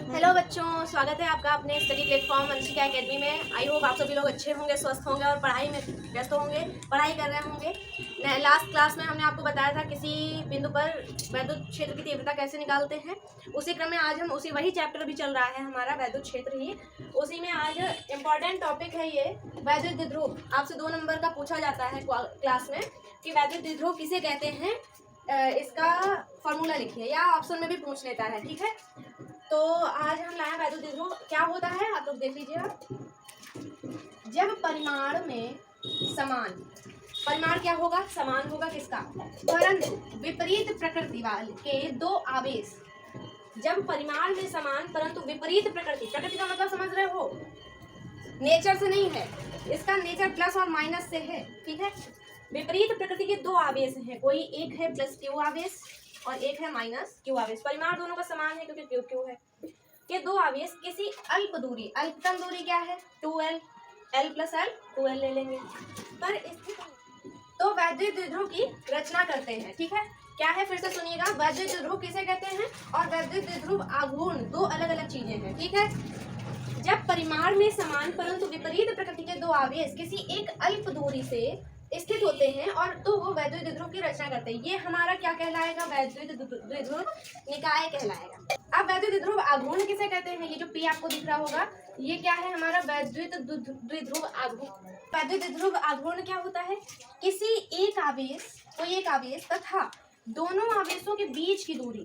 Hello बच्चों, स्वागत है आपका अपने स्टडी प्लेटफॉर्म अंशिका एकेडमी में। आई होप आप सभी लोग अच्छे होंगे, स्वस्थ होंगे और पढ़ाई में व्यस्त होंगे, पढ़ाई कर रहे होंगे। लास्ट क्लास में हमने आपको बताया था किसी बिंदु पर वैद्युत क्षेत्र की तीव्रता कैसे निकालते हैं। उसी क्रम में आज हम वही चैप्टर भी चल रहा है हमारा, वैद्युत क्षेत्र ही। उसी में आज इम्पॉर्टेंट टॉपिक है ये वैद्युत द्विध्रुव। आपसे 2 नंबर का पूछा जाता है क्लास में कि वैद्युत द्विध्रुव किसे कहते हैं, इसका फॉर्मूला लिखिए, या ऑप्शन में भी पूछ लेता है। ठीक है, तो आज हम लाए वैद्युत द्विध्रुव। क्या होता है आप लोग देख लीजिए। जब परिमाण में समान, परिमाण क्या होगा, समान होगा किसका, परंतु विपरीत प्रकृति वाले के दो आवेश। जब परिमाण में समान परंतु विपरीत प्रकृति, प्रकृति का मतलब समझ रहे हो, नेचर से नहीं है, इसका नेचर प्लस और माइनस से है। ठीक है, विपरीत प्रकृति के दो आवेश हैं, कोई एक है प्लस क्यू आवेश और एक है माइनस क्यू आवेश। परिमाण दोनों का समान है क्योंकि क्यू क्यू है। ये दो आवेश किसी अल्प दूरी, अल्पतम दूरी क्या है 2l, l plus l 2l ले लेंगे, पर स्थित तो वैद्युत द्विध्रुव की रचना करते हैं। ठीक है, क्या है फिर से सुनिएगा, वैद्युत द्विध्रुव किसे कहते हैं और वैद्युत द्विध्रुव आघूर्ण दो अलग अलग चीजें हैं। ठीक है, जब परिमाण में समान परंतु विपरीत प्रकृति के दो आवेश किसी एक अल्प दूरी से स्थित होते हैं और तो वो वैद्युत द्विध्रुव की रचना करते हैं, ये हमारा क्या कहलाएगा, वैद्युत द्विध्रुव निकाय कहलाएगा। अब वैद्युत द्विध्रुव आघूर्ण किसे कहते हैं, ये जो पी आपको दिख रहा होगा, ये क्या है हमारा वैद्युत द्विध्रुव आघूर्ण। वैद्युत द्विध्रुव आघूर्ण क्या होता है, किसी एक आवेश, कोई एक आवेश तथा दोनों आवेशों के बीच की दूरी।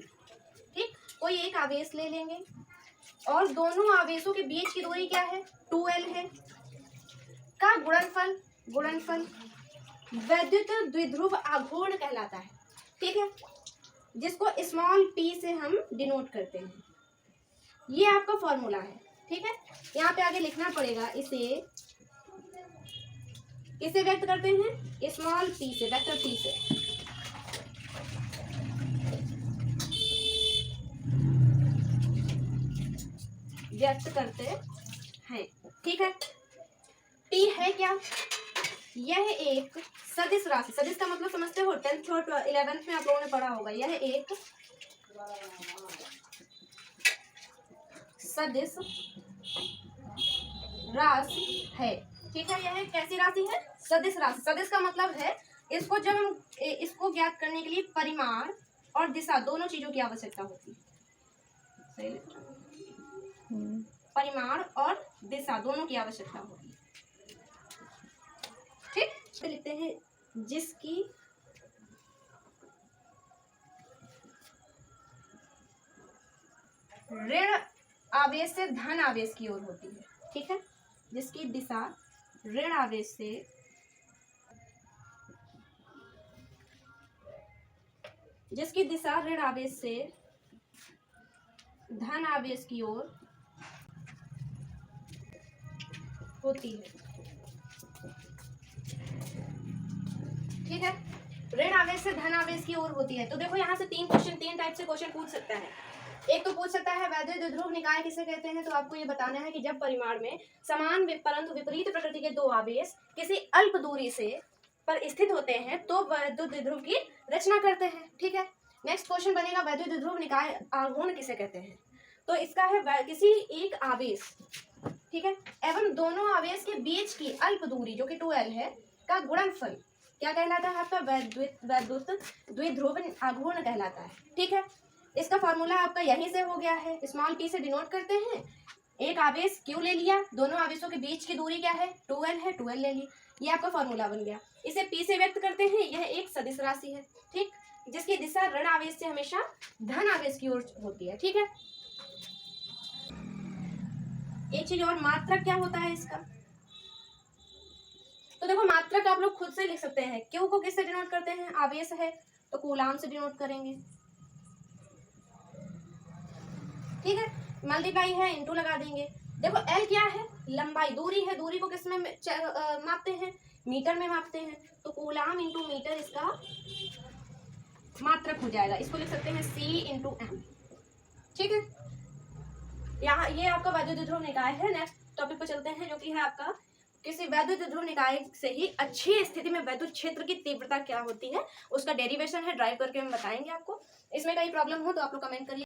ठीक, कोई एक आवेश ले लेंगे और दोनों आवेशों के बीच की दूरी क्या है 2l है, का गुणनफल वैद्युत द्विध्रुव आघूर्ण कहलाता है। ठीक है, जिसको स्मॉल p से हम डिनोट करते हैं। ये आपका फॉर्मूला है। ठीक है, यहाँ पे आगे लिखना पड़ेगा, इसे किसे व्यक्त करते हैं, स्मॉल p से, वेक्टर p से। व्यक्त करते हैं। ठीक है, p है क्या, यह एक सदिश राशि, सदिश का मतलब समझते हो, 10th और 11th में आप लोगों ने पढ़ा होगा। यह एक सदिश राशि है। ठीक है, यह कैसी राशि है, सदिश राशि। सदिश का मतलब है, इसको जब हम इसको ज्ञात करने के लिए परिमाण और दिशा दोनों चीजों की आवश्यकता होती है। परिमाण और दिशा दोनों की आवश्यकता होती है। ठीक, तो लिखते हैं जिसकी ऋण आवेश से धन आवेश की ओर होती है। ठीक है, जिसकी दिशा ऋण आवेश से धन आवेश की ओर होती है। ठीक है, ऋण आवेश से धन आवेश की ओर होती है। तो देखो यहाँ से 3 टाइप से क्वेश्चन पूछ सकता है। एक तो पूछ सकता है वैद्युत द्विध्रुव निकाय किसे कहते हैं, तो आपको ये बताना है कि जब परिमाण में समान परंतु विपरीत प्रकृति के दो आवेश किसी अल्प दूरी से पर स्थित होते हैं तो वैद्युत द्विध्रुव की रचना करते हैं। ठीक है, नेक्स्ट क्वेश्चन बनेगा वैद्युत द्विध्रुव निकाय आघूर्ण किसे कहते हैं, तो इसका है किसी एक आवेश, ठीक है, एवं दोनों आवेश के बीच की अल्प दूरी जो कि 2l है का गुणनफल क्या कहलाता है, आपका वैद्युत द्विध्रुव आघूर्ण कहलाता है। ठीक है, इसका फॉर्मूला आपका यहीं से हो गया है, स्मॉल p से डिनोट करते हैं। एक आवेश q ले लिया, दोनों आवेशों के बीच की दूरी क्या है 2l है, 2l ले ली, ये आपका फॉर्मूला बन गया। इसे p से व्यक्त करते हैं, यह एक सदिश राशि है। ठीक, जिसकी दिशा ऋण आवेश से हमेशा धन आवेश की ओर होती है। ठीक है, एक चीज और, मात्रक क्या होता है इसका, तो देखो मात्रक आप लोग खुद से लिख सकते हैं। क्यू को किससे डिनोट करते हैं, आवेश है तो कूलाम से डिनोट करेंगे। ठीक है, मल्टीप्लाई है, इनटू लगा देंगे। देखो एल क्या है, लंबाई, दूरी है, दूरी को किस में मापते हैं, मीटर में मापते हैं, तो कूलाम इंटू मीटर इसका मात्रक हो जाएगा। इसको लिख सकते हैं सी इंटू एम। ठीक है, यहाँ ये आपका वैद्युत द्विध्रुव निकाय है। नेक्स्ट टॉपिक पर चलते हैं, जो कि है आपका किसी वैद्युत द्विध्रुव निकाय से ही अच्छी स्थिति में वैद्युत क्षेत्र की तीव्रता क्या होती है, उसका डेरिवेशन है, ड्राइव करके हम बताएंगे आपको। इसमें कहीं प्रॉब्लम हो तो आप लोग कमेंट करिए।